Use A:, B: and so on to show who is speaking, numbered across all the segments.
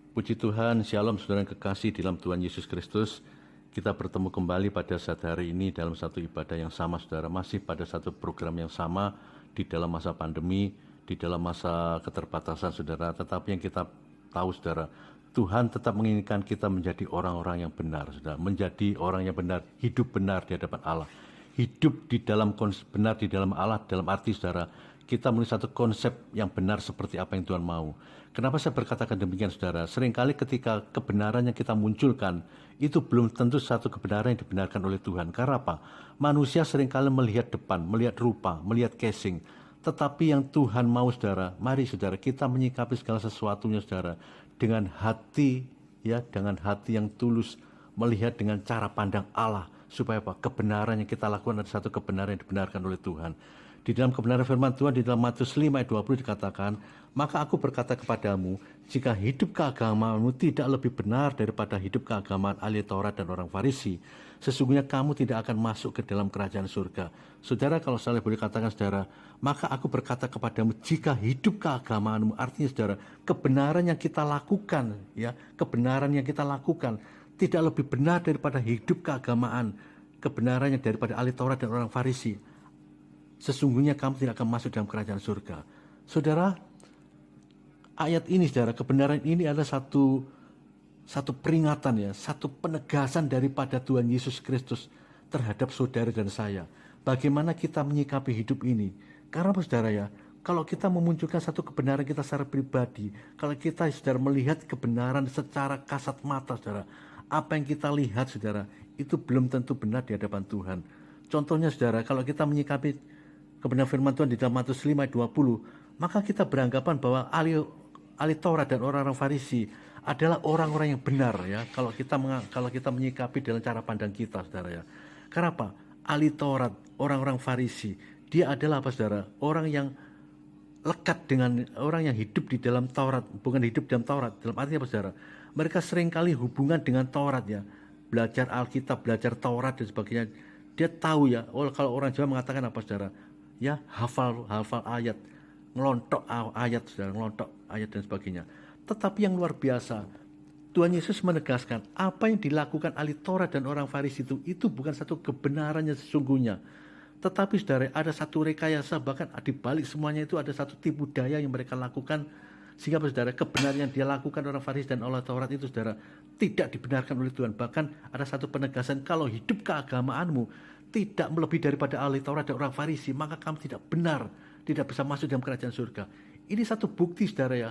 A: Puji Tuhan, Shalom saudara yang kekasih di dalam Tuhan Yesus Kristus. Kita bertemu kembali pada saat hari ini dalam satu ibadah yang sama saudara. Masih pada satu program yang sama di dalam masa pandemi, di dalam masa keterbatasan saudara. Tetapi yang kita tahu saudara, Tuhan tetap menginginkan kita menjadi orang-orang yang benar saudara. Menjadi orang yang benar, hidup benar di hadapan Allah. Hidup di dalam benar di dalam Allah, dalam arti saudara, kita memiliki satu konsep yang benar seperti apa yang Tuhan mau. Kenapa saya berkatakan demikian saudara? Seringkali ketika kebenaran yang kita munculkan, itu belum tentu satu kebenaran yang dibenarkan oleh Tuhan. Karena apa? Manusia seringkali melihat depan, melihat rupa, melihat casing. Tetapi yang Tuhan mau saudara, mari saudara kita menyikapi segala sesuatunya saudara, dengan hati dengan hati yang tulus, melihat dengan cara pandang Allah. Supaya apa? Kebenaran yang kita lakukan adalah satu kebenaran yang dibenarkan oleh Tuhan. Di dalam kebenaran firman Tuhan di dalam Matius 5 ayat 20 dikatakan, maka aku berkata kepadamu, jika hidup keagamaanmu tidak lebih benar daripada hidup keagamaan ahli Taurat dan orang Farisi, sesungguhnya kamu tidak akan masuk ke dalam kerajaan surga. Saudara, kalau saya boleh katakan saudara, maka aku berkata kepadamu, jika hidup keagamaanmu, artinya saudara, kebenaran yang kita lakukan, kebenaran yang kita lakukan tidak lebih benar daripada hidup keagamaan, kebenarannya daripada ahli Taurat dan orang Farisi, sesungguhnya kamu tidak akan masuk dalam kerajaan surga. Saudara, ayat ini saudara, kebenaran ini adalah satu peringatan satu penegasan daripada Tuhan Yesus Kristus terhadap saudara dan saya. Bagaimana kita menyikapi hidup ini? Karena saudara kalau kita memunculkan satu kebenaran kita secara pribadi, kalau kita saudara melihat kebenaran secara kasat mata saudara, apa yang kita lihat saudara, itu belum tentu benar di hadapan Tuhan. Contohnya saudara, kalau kita menyikapi kebenaran firman Tuhan di dalam Matius 5 ayat 20, maka kita beranggapan bahwa ahli Taurat dan orang-orang Farisi adalah orang-orang yang benar kalau kita menyikapi dalam cara pandang kita saudara Karena apa? Ahli Taurat, orang-orang Farisi, dia adalah apa saudara? Orang yang lekat dengan orang yang hidup di dalam Taurat, bukan hidup dalam Taurat. Dalam arti apa saudara? Mereka seringkali hubungan dengan Taurat belajar Alkitab, belajar Taurat dan sebagainya. Dia tahu kalau orang Jawa mengatakan apa saudara? Hafal ayat, ngelontok ayat saudara, ngelontok ayat dan sebagainya. Tetapi yang luar biasa, Tuhan Yesus menegaskan apa yang dilakukan ahli Taurat dan orang Farisi itu bukan satu kebenarannya sesungguhnya. Tetapi saudara, ada satu rekayasa, bahkan di balik semuanya itu ada satu tipu daya yang mereka lakukan, sehingga saudara, kebenaran yang dia lakukan orang Farisi dan orang Taurat itu saudara tidak dibenarkan oleh Tuhan. Bahkan ada satu penegasan, kalau hidup keagamaanmu tidak melebihi daripada ahli Taurat dan orang Farisi, maka kamu tidak benar, tidak bisa masuk dalam kerajaan surga. Ini satu bukti saudara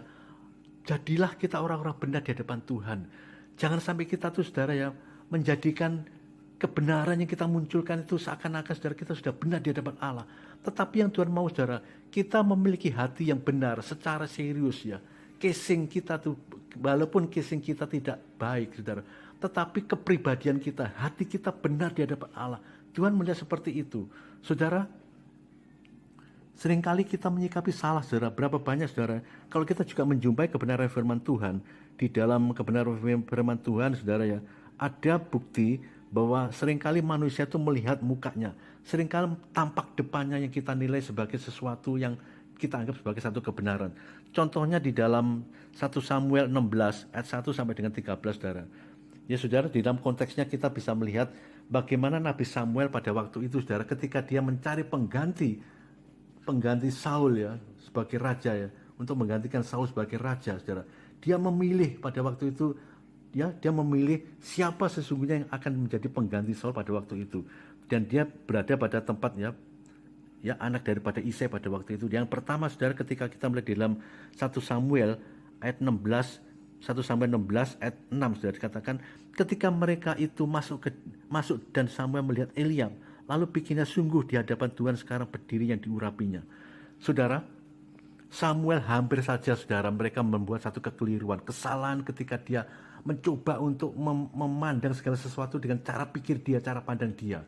A: jadilah kita orang-orang benar di hadapan Tuhan. Jangan sampai kita saudara menjadikan kebenaran yang kita munculkan itu seakan-akan saudara kita sudah benar di hadapan Allah. Tetapi yang Tuhan mau saudara, kita memiliki hati yang benar secara serius Casing kita walaupun casing kita tidak baik saudara, tetapi kepribadian kita, hati kita benar di hadapan Allah. Tuhan melihat seperti itu. Saudara, seringkali kita menyikapi salah saudara. Berapa banyak saudara, kalau kita juga menjumpai kebenaran firman Tuhan, di dalam kebenaran firman Tuhan saudara ada bukti bahwa seringkali manusia itu melihat mukanya, seringkali tampak depannya yang kita nilai sebagai sesuatu yang kita anggap sebagai satu kebenaran. Contohnya di dalam 1 Samuel 16 ayat 1 sampai dengan 13 saudara. Saudara, di dalam konteksnya kita bisa melihat bagaimana Nabi Samuel pada waktu itu saudara, ketika dia mencari pengganti Saul sebagai raja untuk menggantikan Saul sebagai raja saudara. Dia memilih pada waktu itu dia memilih siapa sesungguhnya yang akan menjadi pengganti Saul pada waktu itu. Dan dia berada pada tempat anak daripada Isai pada waktu itu. Yang pertama saudara, ketika kita melihat di dalam 1 Samuel ayat 16 1 sampai 16 ayat 6 sudah dikatakan, ketika mereka itu masuk dan Samuel melihat Eliab, lalu pikirnya sungguh di hadapan Tuhan sekarang berdiri yang diurapinya. Saudara, Samuel hampir saja saudara mereka membuat satu kekeliruan, kesalahan ketika dia mencoba untuk memandang segala sesuatu dengan cara pikir dia, cara pandang dia.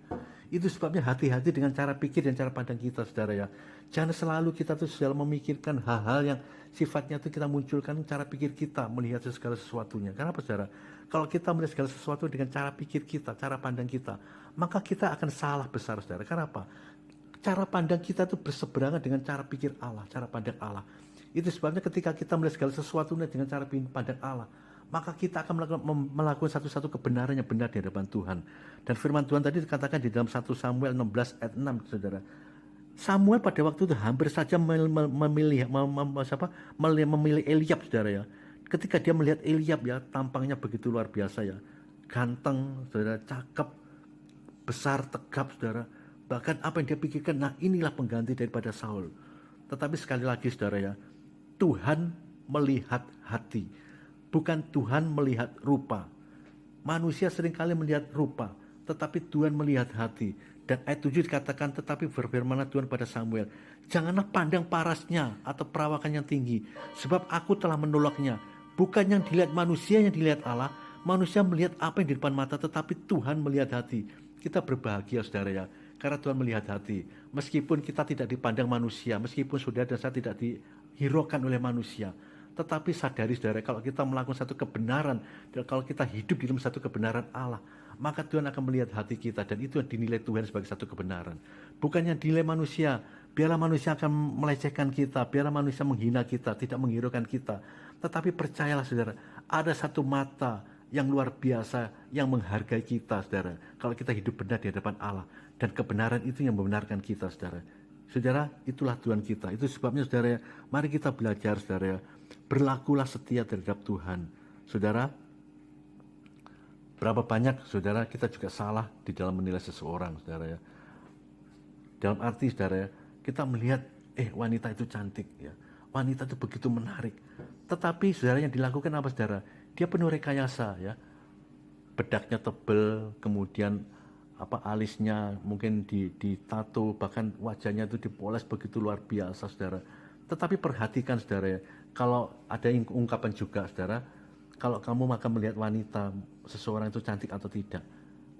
A: Itu sebabnya hati-hati dengan cara pikir dan cara pandang kita saudara Jangan selalu kita selalu memikirkan hal-hal yang sifatnya itu kita munculkan cara pikir kita melihat segala sesuatunya. Kenapa saudara? Kalau kita melihat segala sesuatu dengan cara pikir kita, cara pandang kita, maka kita akan salah besar saudara. Kenapa? Cara pandang kita itu berseberangan dengan cara pikir Allah, cara pandang Allah. Itu sebabnya ketika kita melihat segala sesuatu dengan cara pandang Allah, maka kita akan melakukan satu-satu kebenaran yang benar di hadapan Tuhan. Dan firman Tuhan tadi dikatakan di dalam 1 Samuel 16 ayat 6, saudara. Samuel pada waktu itu hampir saja memilih Eliab, saudara ya. Ketika dia melihat Eliab ya, tampangnya begitu luar biasa ya. Ganteng, saudara, cakep, besar, tegap, saudara. Bahkan apa yang dia pikirkan, nah inilah pengganti daripada Saul. Tetapi sekali lagi, saudara ya, Tuhan melihat hati. Bukan Tuhan melihat rupa. Manusia seringkali melihat rupa, tetapi Tuhan melihat hati. Dan ayat 7 dikatakan, tetapi berfirmanlah Tuhan pada Samuel, janganlah pandang parasnya atau perawakan yang tinggi, sebab aku telah menolaknya. Bukan yang dilihat manusia yang dilihat Allah, manusia melihat apa yang di depan mata, tetapi Tuhan melihat hati. Kita berbahagia, saudara ya, karena Tuhan melihat hati. Meskipun kita tidak dipandang manusia, meskipun saudara dan saya tidak dihiraukan oleh manusia, tetapi sadari, saudara, kalau kita melakukan satu kebenaran, dan kalau kita hidup di dalam satu kebenaran Allah, maka Tuhan akan melihat hati kita, dan itu yang dinilai Tuhan sebagai satu kebenaran. Bukan yang dinilai manusia. Biarlah manusia akan melecehkan kita, biarlah manusia menghina kita, tidak menghiraukan kita. Tetapi percayalah, saudara, ada satu mata yang luar biasa yang menghargai kita, saudara. Kalau kita hidup benar di hadapan Allah, dan kebenaran itu yang membenarkan kita, saudara. Saudara, itulah Tuhan kita. Itu sebabnya, saudara, mari kita belajar, saudara, berlakulah setia terhadap Tuhan. Saudara, berapa banyak, saudara, kita juga salah di dalam menilai seseorang, saudara ya. Dalam arti, saudara ya, kita melihat, wanita itu cantik ya. Wanita itu begitu menarik. Tetapi, saudara, yang dilakukan apa, saudara? Dia penuh rekayasa ya. Bedaknya tebal, kemudian alisnya mungkin ditato, bahkan wajahnya itu dipoles begitu luar biasa, saudara. Tetapi perhatikan, saudara ya, kalau ada ungkapan juga, saudara, kalau kamu akan melihat wanita, seseorang itu cantik atau tidak,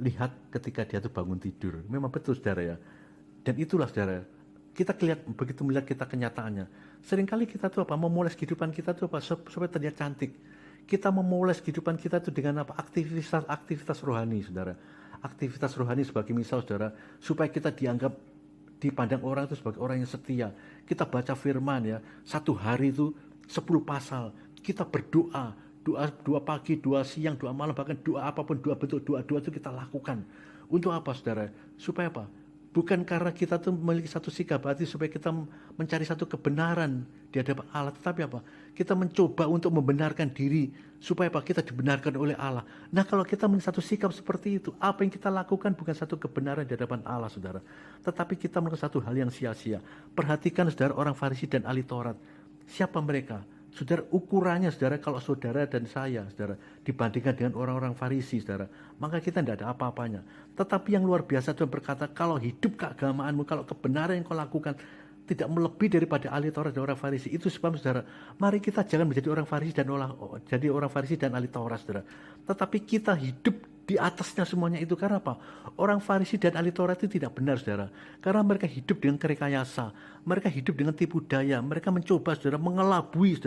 A: lihat ketika dia itu bangun tidur. Memang betul, saudara ya. Dan itulah, saudara, kita begitu melihat kita kenyataannya. Seringkali kita tuh memoles kehidupan kita tuh supaya terlihat cantik. Kita memoles kehidupan kita tuh dengan aktivitas rohani, saudara. Aktivitas rohani sebagai misal, saudara, supaya kita dipandang orang itu sebagai orang yang setia. Kita baca firman ya, satu hari itu 10 pasal. Kita berdoa, doa pagi, doa siang, doa malam, bahkan doa apapun, doa bentuk doa itu kita lakukan. Untuk apa, saudara? Supaya apa? Bukan karena kita tuh memiliki satu sikap hati supaya kita mencari satu kebenaran di hadapan Allah, tetapi apa? Kita mencoba untuk membenarkan diri supaya apa? Kita dibenarkan oleh Allah. Nah, kalau kita memiliki satu sikap seperti itu, apa yang kita lakukan bukan satu kebenaran di hadapan Allah, saudara, tetapi kita melakukan satu hal yang sia-sia. Perhatikan, saudara, orang Farisi dan ahli Taurat. Siapa mereka? Saudara, ukurannya, saudara, kalau saudara dan saya, saudara, dibandingkan dengan orang-orang Farisi, saudara, maka kita tidak ada apa-apanya. Tetapi yang luar biasa, Tuhan berkata, kalau hidup keagamaanmu, kalau kebenaran yang kau lakukan tidak melebihi daripada ahli Taurat dan orang Farisi, itu sebab, saudara, mari kita jangan menjadi orang Farisi dan ahli Taurat, saudara. Tetapi kita hidup di atasnya semuanya itu. Karena apa? Orang Farisi dan ahli Taurat itu tidak benar, saudara. Karena mereka hidup dengan kerekayasa, mereka hidup dengan tipu daya, mereka mencoba, saudara, mengelabui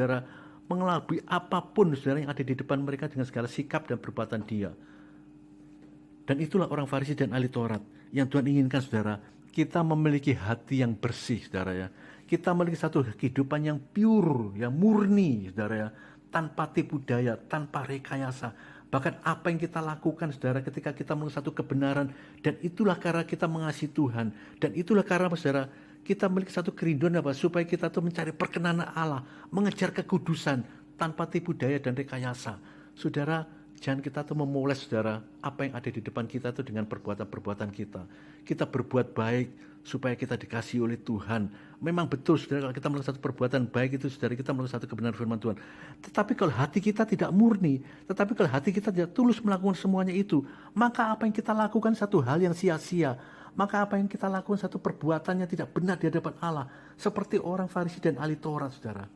A: apapun, saudara, yang ada di depan mereka dengan segala sikap dan perbuatan dia. Dan itulah orang Farisi dan ahli Taurat yang Tuhan inginkan, saudara. Kita memiliki hati yang bersih, saudara ya. Kita memiliki satu kehidupan yang pure, yang murni, saudara ya, tanpa tipu daya, tanpa rekayasa. Bahkan apa yang kita lakukan, saudara, ketika kita melakukan satu kebenaran, dan itulah karena kita mengasihi Tuhan, dan itulah karena, saudara, kita memiliki satu kerinduan apa? Supaya kita tuh mencari perkenanan Allah, mengejar kekudusan tanpa tipu daya dan rekayasa. Saudara, jangan kita tuh memoles, saudara, apa yang ada di depan kita tuh dengan perbuatan-perbuatan kita. Kita berbuat baik supaya kita dikasihi oleh Tuhan. Memang betul, saudara, kalau kita melakukan satu perbuatan baik itu, saudara, kita melakukan satu kebenaran firman Tuhan. Tetapi kalau hati kita tidak murni, tetapi kalau hati kita tidak tulus melakukan semuanya itu, maka apa yang kita lakukan satu hal yang sia-sia. Maka apa yang kita lakukan satu perbuatan yang tidak benar di hadapan Allah. Seperti orang Farisi dan ahli Taurat, saudara.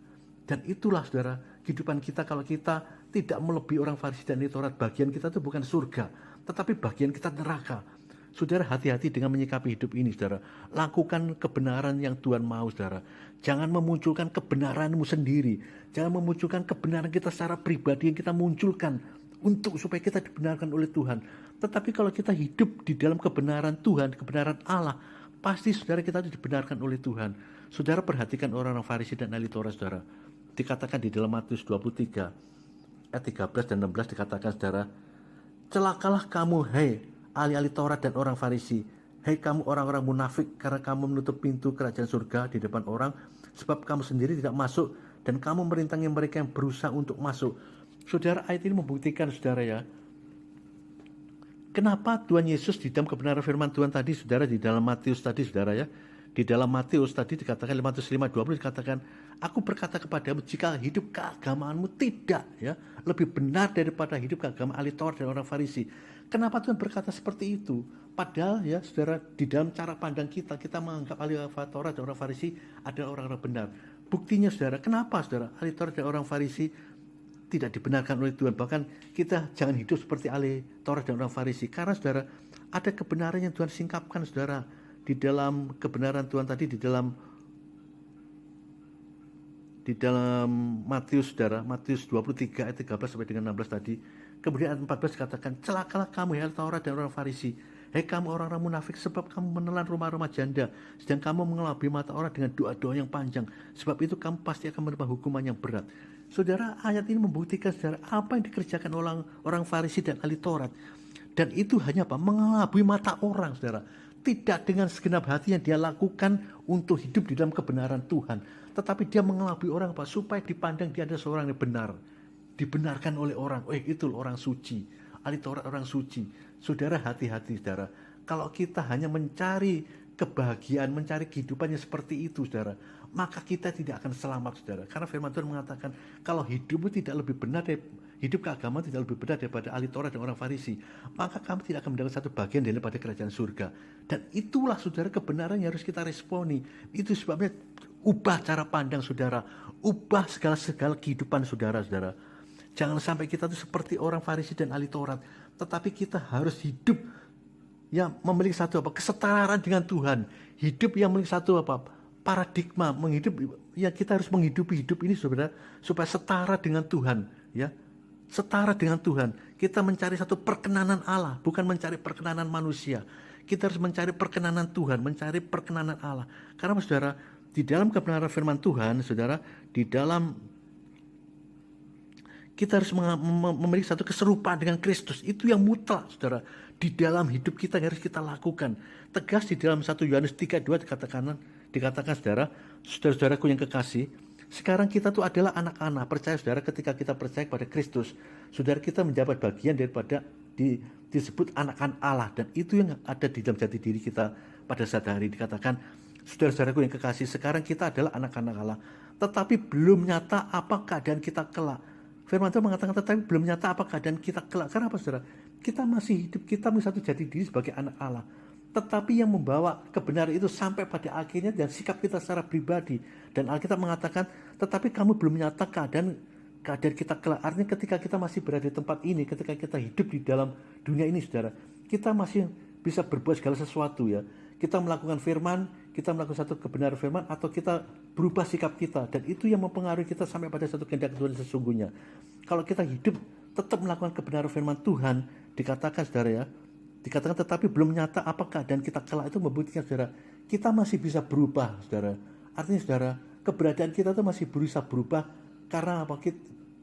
A: Dan itulah, saudara, kehidupan kita kalau kita tidak melebihi orang Farisi dan ahli Taurat. Bagian kita itu bukan surga, tetapi bagian kita neraka. Saudara, hati-hati dengan menyikapi hidup ini, saudara. Lakukan kebenaran yang Tuhan mau, saudara. Jangan memunculkan kebenaranmu sendiri. Jangan memunculkan kebenaran kita secara pribadi yang kita munculkan untuk supaya kita dibenarkan oleh Tuhan. Tetapi kalau kita hidup di dalam kebenaran Tuhan, kebenaran Allah, pasti, saudara, kita dibenarkan oleh Tuhan. Saudara, perhatikan orang-orang Farisi dan ahli Taurat, saudara. Dikatakan di dalam Matius 23 ayat 13 dan 16 dikatakan saudara, celakalah kamu hai ahli-ahli Taurat dan orang Farisi, hai kamu orang-orang munafik, karena kamu menutup pintu kerajaan surga di depan orang, sebab kamu sendiri tidak masuk dan kamu merintangi mereka yang berusaha untuk masuk. Saudara, ayat ini membuktikan saudara ya, kenapa Tuhan Yesus di dalam kebenaran firman Tuhan tadi saudara, di dalam Matius tadi saudara ya, di dalam Matius tadi dikatakan, Matius 5:20 dikatakan, aku berkata kepadamu, jika hidup keagamaanmu tidak ya lebih benar daripada hidup keagamaan ahli Taurat dan orang Farisi. Kenapa Tuhan berkata seperti itu? Padahal ya saudara, di dalam cara pandang kita menganggap ahli Taurat dan orang Farisi adalah orang-orang benar. Buktinya saudara, kenapa saudara ahli Taurat dan orang Farisi tidak dibenarkan oleh Tuhan? Bahkan kita jangan hidup seperti ahli Taurat dan orang Farisi, karena saudara ada kebenaran yang Tuhan singkapkan saudara di dalam kebenaran Tuhan tadi, di dalam Matius saudara, Matius 23 ayat 13 sampai dengan 16 tadi. Kemudian ayat 14 dikatakan, celakalah kamu hai Taurat dan orang Farisi, hai kamu orang-orang munafik, sebab kamu menelan rumah-rumah janda, sedang kamu mengelabui mata orang dengan doa-doa yang panjang, sebab itu kamu pasti akan menerima hukuman yang berat. Saudara, ayat ini membuktikan saudara apa yang dikerjakan orang Farisi dan ahli Taurat. Dan itu hanya apa? Mengelabui mata orang saudara. Tidak dengan segenap hati yang dia lakukan untuk hidup di dalam kebenaran Tuhan, tetapi dia mengelabui orang apa? Supaya dipandang dia adalah seorang yang benar, dibenarkan oleh orang. Itu orang suci, ahli Taurat orang suci. Saudara, hati-hati saudara, kalau kita hanya mencari kebahagiaan, mencari kehidupannya seperti itu saudara, maka kita tidak akan selamat saudara. Karena firman Tuhan mengatakan, kalau hidupmu tidak lebih benar, hidup keagamaan tidak lebih benar daripada ahli Taurat dan orang Farisi, maka kamu tidak akan mendapat satu bagian daripada kerajaan surga. Dan itulah saudara kebenaran yang harus kita responi. Itu sebabnya ubah cara pandang saudara, ubah segala kehidupan saudara. Jangan sampai kita itu seperti orang Farisi dan ahli Taurat, tetapi kita harus hidup yang memiliki satu kesetaraan dengan Tuhan, hidup yang memiliki satu paradigma menghidup, ya kita harus menghidupi hidup ini saudara supaya setara dengan Tuhan ya, setara dengan Tuhan. Kita mencari satu perkenanan Allah, bukan mencari perkenanan manusia. Kita harus mencari perkenanan Tuhan, mencari perkenanan Allah. Karena saudara, di dalam kebenaran firman Tuhan saudara, di dalam kita harus memiliki satu keserupaan dengan Kristus. Itu yang mutlak saudara, di dalam hidup kita yang harus kita lakukan. Tegas di dalam 1 Yohanes 3:2 dikatakan saudara-saudaraku yang kekasih, sekarang kita tuh adalah anak-anak. Percaya saudara, ketika kita percaya pada Kristus, saudara kita mendapat bagian daripada disebut anak-anak Allah. Dan itu yang ada di dalam jati diri kita pada saat hari. Dikatakan, saudara-saudaraku yang kekasih, sekarang kita adalah anak-anak Allah, tetapi belum nyata apa keadaan kita kelak. Firman Tuhan mengatakan, tetapi belum nyata apa keadaan kita kelak. Karena apa saudara? Kita masih hidup, kita memiliki satu jati diri sebagai anak Allah. Tetapi yang membawa kebenaran itu sampai pada akhirnya dan sikap kita secara pribadi. Dan Alkitab mengatakan, tetapi kamu belum nyata keadaan kita kelak. Artinya ketika kita masih berada di tempat ini, ketika kita hidup di dalam dunia ini saudara, kita masih bisa berbuat segala sesuatu ya. Kita melakukan firman, kita melakukan satu kebenaran firman, atau kita berubah sikap kita. Dan itu yang mempengaruhi kita sampai pada satu kehendak Tuhan sesungguhnya. Kalau kita hidup tetap melakukan kebenaran firman Tuhan, dikatakan saudara ya, dikatakan tetapi belum nyata apa keadaan kita kelak, itu membuktikan saudara, kita masih bisa berubah saudara. Artinya saudara, keberadaan kita itu masih bisa berubah karena apa?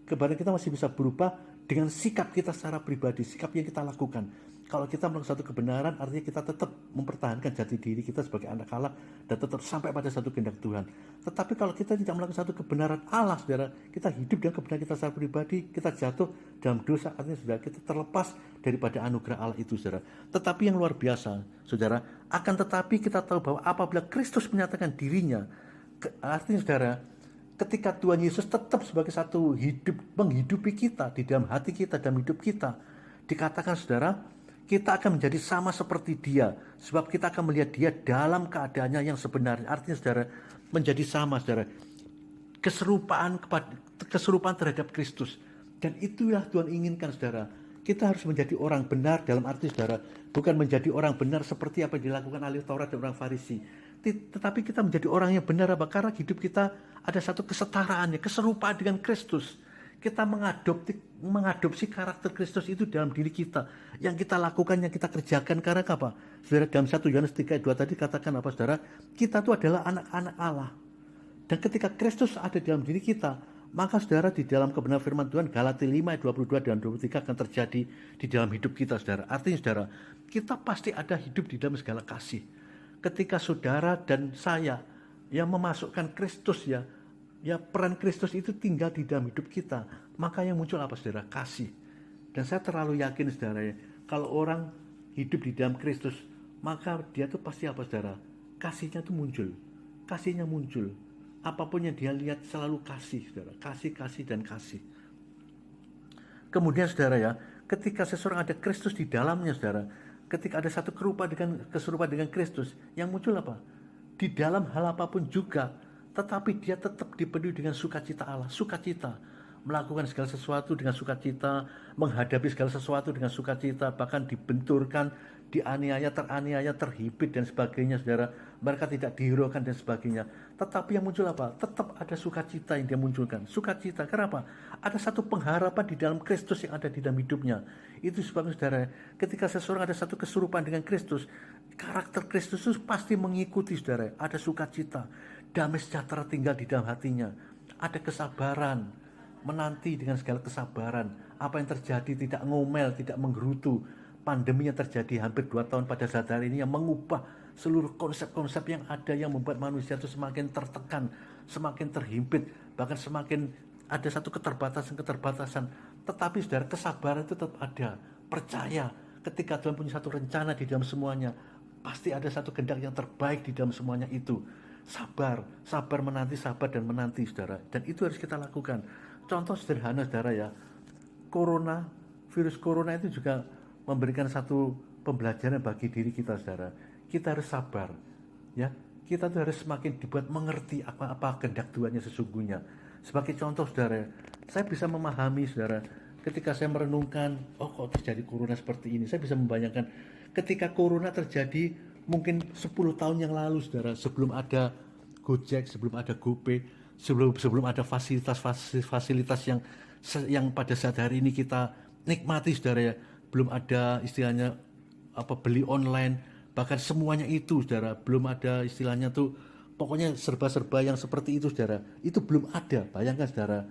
A: Keberadaan kita masih bisa berubah dengan sikap kita secara pribadi, sikap yang kita lakukan. Kalau kita melakukan satu kebenaran, artinya kita tetap mempertahankan jati diri kita sebagai anak Allah dan tetap sampai pada satu kehendak Tuhan. Tetapi kalau kita tidak melakukan satu kebenaran Allah, saudara, kita hidup dengan kebenaran kita secara pribadi, kita jatuh dalam dosa, artinya saudara, kita terlepas daripada anugerah Allah itu, saudara. Tetapi yang luar biasa, saudara, akan tetapi kita tahu bahwa apabila Kristus menyatakan dirinya, artinya saudara, ketika Tuhan Yesus tetap sebagai satu hidup, menghidupi kita di dalam hati kita, dalam hidup kita, dikatakan saudara, kita akan menjadi sama seperti dia, sebab kita akan melihat dia dalam keadaannya yang sebenarnya. Artinya saudara, menjadi sama saudara, keserupaan terhadap Kristus. Dan itulah Tuhan inginkan saudara. Kita harus menjadi orang benar dalam arti saudara, bukan menjadi orang benar seperti apa yang dilakukan ahli Taurat dan orang Farisi, tetapi kita menjadi orang yang benar apa? Karena hidup kita ada satu kesetaraannya, keserupaan dengan Kristus. Kita mengadopsi karakter Kristus itu dalam diri kita. Yang kita lakukan, yang kita kerjakan. Karena apa? Saudara, dalam 1 Yohanes 3:2 tadi katakan apa saudara? Kita itu adalah anak-anak Allah. Dan ketika Kristus ada dalam diri kita, Maka saudara, di dalam kebenaran firman Tuhan Galatia 5 ayat 22 dan 23 akan terjadi di dalam hidup kita, saudara. Artinya saudara, kita pasti ada hidup di dalam segala kasih. Ketika saudara dan saya yang memasukkan Kristus, ya peran Kristus itu tinggal di dalam hidup kita, maka yang muncul apa, saudara? Kasih. Dan saya terlalu yakin, saudara, ya, kalau orang hidup di dalam Kristus, maka dia tuh pasti apa, saudara? Kasihnya tuh muncul. Kasihnya muncul. Apapun yang dia lihat selalu kasih, saudara. Kasih, kasih, dan kasih. Kemudian, saudara, ya, ketika seseorang ada Kristus di dalamnya, saudara, ketika ada satu keserupaan dengan Kristus, yang muncul apa? Di dalam hal apapun juga, tetapi dia tetap dipenuhi dengan sukacita Allah. Sukacita. Melakukan segala sesuatu dengan sukacita, menghadapi segala sesuatu dengan sukacita, bahkan dibenturkan, dianiaya, teraniaya, terhibit, dan sebagainya, saudara. Mereka tidak dihiraukan dan sebagainya. Tetapi yang muncul apa? Tetap ada sukacita yang dia munculkan. Sukacita, kenapa? Ada satu pengharapan di dalam Kristus yang ada di dalam hidupnya. Itu sebabnya, saudara, ketika seseorang ada satu keserupaan dengan Kristus, karakter Kristus itu pasti mengikuti, saudara. Ada sukacita, damai sejahtera tinggal di dalam hatinya. Ada kesabaran, menanti dengan segala kesabaran. Apa yang terjadi tidak ngomel, tidak menggerutu. Pandemi yang terjadi hampir 2 tahun pada saat hari ini yang mengubah seluruh konsep-konsep yang ada, yang membuat manusia itu semakin tertekan, semakin terhimpit, bahkan semakin ada satu keterbatasan. Tetapi saudara, kesabaran itu tetap ada. Percaya ketika Tuhan punya satu rencana di dalam semuanya, pasti ada satu kehendak yang terbaik di dalam semuanya itu. Sabar menanti, sabar dan menanti, saudara. Dan itu harus kita lakukan. Contoh sederhana, saudara, ya, virus corona itu juga memberikan satu pembelajaran bagi diri kita, saudara. Kita harus sabar, ya. Kita tuh harus semakin dibuat mengerti apa kehendak Tuhannya sesungguhnya. Sebagai contoh, saudara, saya bisa memahami, saudara, ketika saya merenungkan, kok terjadi corona seperti ini, saya bisa membayangkan ketika corona terjadi mungkin 10 tahun yang lalu, saudara, sebelum ada Gojek, sebelum ada GoPay, sebelum ada fasilitas yang pada saat hari ini kita nikmati, saudara, ya. Belum ada istilahnya beli online, bahkan semuanya itu, saudara, belum ada istilahnya tuh, pokoknya serba-serba yang seperti itu, saudara, itu belum ada. Bayangkan, saudara,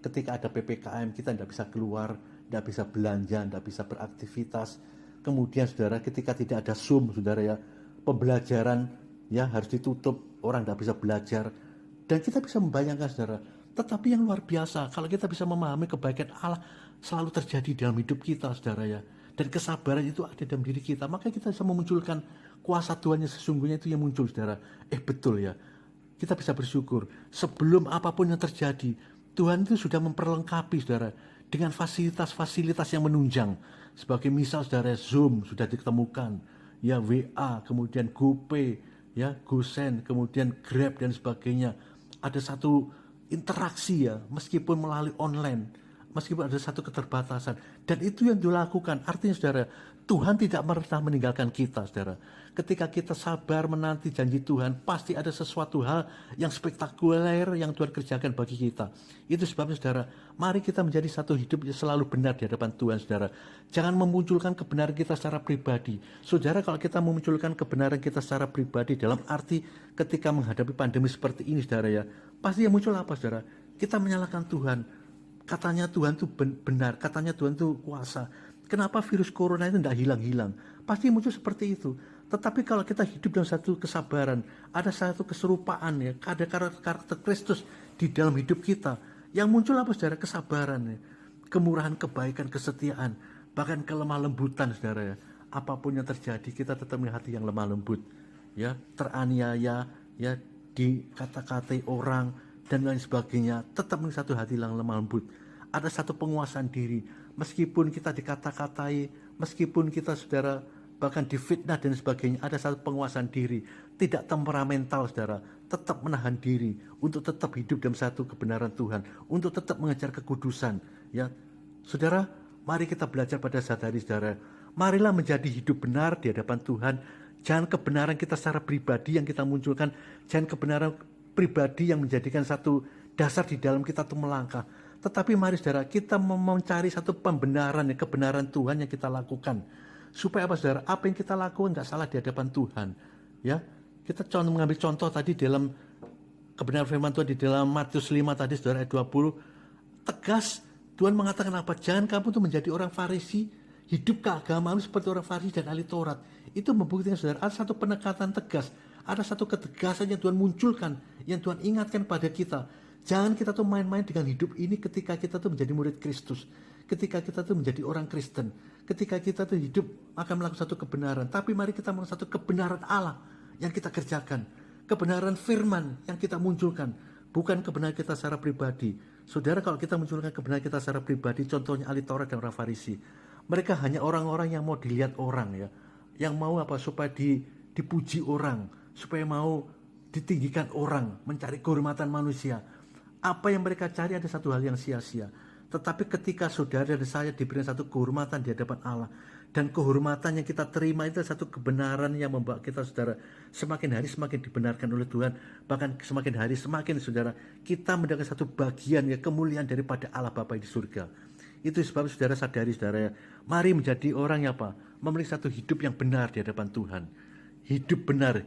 A: ketika ada PPKM, kita tidak bisa keluar, tidak bisa belanja, tidak bisa beraktivitas. Kemudian, saudara, ketika tidak ada Zoom, saudara, ya, pembelajaran, ya, harus ditutup, orang tidak bisa belajar. Dan kita bisa membayangkan, saudara, tetapi yang luar biasa, kalau kita bisa memahami kebaikan Allah selalu terjadi dalam hidup kita, saudara, ya, dan kesabaran itu ada dalam diri kita, maka kita bisa memunculkan kuasa Tuhan yang sesungguhnya itu yang muncul, saudara. Betul, ya, kita bisa bersyukur sebelum apapun yang terjadi, Tuhan itu sudah memperlengkapi, saudara, dengan fasilitas-fasilitas yang menunjang. Sebagai misal, saudara, Zoom sudah ditemukan, ya, WA, kemudian GoPay, ya, GoSend, kemudian Grab dan sebagainya. Ada satu interaksi, ya, meskipun melalui online, meskipun ada satu keterbatasan, dan itu yang dilakukan. Artinya, saudara, Tuhan tidak pernah meninggalkan kita, saudara. Ketika kita sabar menanti janji Tuhan, pasti ada sesuatu hal yang spektakuler yang Tuhan kerjakan bagi kita. Itu sebabnya, saudara, mari kita menjadi satu hidup yang selalu benar di hadapan Tuhan, saudara. Jangan memunculkan kebenaran kita secara pribadi. Saudara, kalau kita memunculkan kebenaran kita secara pribadi dalam arti ketika menghadapi pandemi seperti ini, saudara, ya, pasti yang muncul apa, saudara? Kita menyalahkan Tuhan. Katanya Tuhan itu benar, katanya Tuhan itu kuasa. Kenapa virus corona itu tidak hilang-hilang? Pasti muncul seperti itu. Tetapi kalau kita hidup dalam satu kesabaran, ada satu keserupaan, ya, ada karakter Kristus di dalam hidup kita, yang muncul apa, saudara? Kesabaran, ya, kemurahan, kebaikan, kesetiaan, bahkan kelemah lembutan, saudara, ya. Apapun yang terjadi, kita tetap memiliki hati yang lemah lembut, ya, teraniaya, ya, dikata-katai orang dan lain sebagainya, tetap memiliki satu hati yang lemah lembut. Ada satu penguasaan diri, meskipun kita dikata-katai, meskipun kita, saudara, bahkan difitnah dan sebagainya, ada satu penguasaan diri, tidak temperamental, saudara, tetap menahan diri untuk tetap hidup dalam satu kebenaran Tuhan, untuk tetap mengejar kekudusan, ya. Saudara, mari kita belajar pada saat hari, saudara. Marilah menjadi hidup benar di hadapan Tuhan. Jangan kebenaran kita secara pribadi yang kita munculkan, jangan kebenaran pribadi yang menjadikan satu dasar di dalam kita untuk melangkah. Tetapi mari, saudara, kita mencari satu pembenaran, ya, kebenaran Tuhan yang kita lakukan. Supaya apa, saudara? Apa yang kita lakukan nggak salah di hadapan Tuhan. Ya, kita mengambil contoh tadi dalam kebenaran firman Tuhan di dalam Matius 5 tadi, saudara, ayat 20, tegas Tuhan mengatakan apa? Jangan kamu tuh menjadi orang Farisi, hidup keagamaan seperti orang Farisi dan ahli Taurat. Itu membuktikan, saudara, ada satu penekatan tegas, ada satu ketegasan yang Tuhan munculkan, yang Tuhan ingatkan pada kita. Jangan kita tuh main-main dengan hidup ini ketika kita tuh menjadi murid Kristus, ketika kita tuh menjadi orang Kristen, ketika kita tuh hidup akan melakukan satu kebenaran. Tapi mari kita melakukan satu kebenaran Allah yang kita kerjakan, kebenaran firman yang kita munculkan, bukan kebenaran kita secara pribadi. Saudara, kalau kita munculkan kebenaran kita secara pribadi, contohnya ahli Taurat dan orang Farisi, mereka hanya orang-orang yang mau dilihat orang, ya, yang mau apa, supaya dipuji orang, supaya mau ditinggikan orang, mencari kehormatan manusia. Apa yang mereka cari ada satu hal yang sia-sia. Tetapi ketika saudara dan saya diberi satu kehormatan di hadapan Allah, dan kehormatan yang kita terima itu satu kebenaran yang membawa kita, saudara, semakin hari semakin dibenarkan oleh Tuhan. Bahkan semakin hari semakin, saudara, kita mendapatkan satu bagian, ya, kemuliaan daripada Allah Bapa di surga. Itu sebab saudara sadari, saudara, ya, mari menjadi orang yang apa? Memiliki satu hidup yang benar di hadapan Tuhan. Hidup benar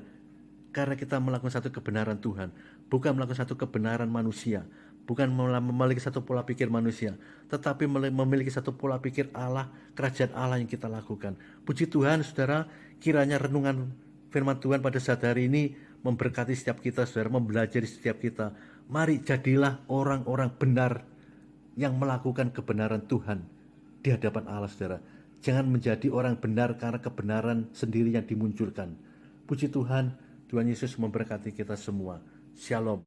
A: karena kita melakukan satu kebenaran Tuhan, bukan melakukan satu kebenaran manusia, bukan memiliki satu pola pikir manusia, tetapi memiliki satu pola pikir Allah, kerajaan Allah yang kita lakukan. Puji Tuhan, saudara, kiranya renungan firman Tuhan pada saat hari ini memberkati setiap kita, saudara, membelajari setiap kita. Mari jadilah orang-orang benar yang melakukan kebenaran Tuhan di hadapan Allah, saudara. Jangan menjadi orang benar karena kebenaran sendiri yang dimunculkan. Puji Tuhan, Tuhan Yesus memberkati kita semua. Shalom.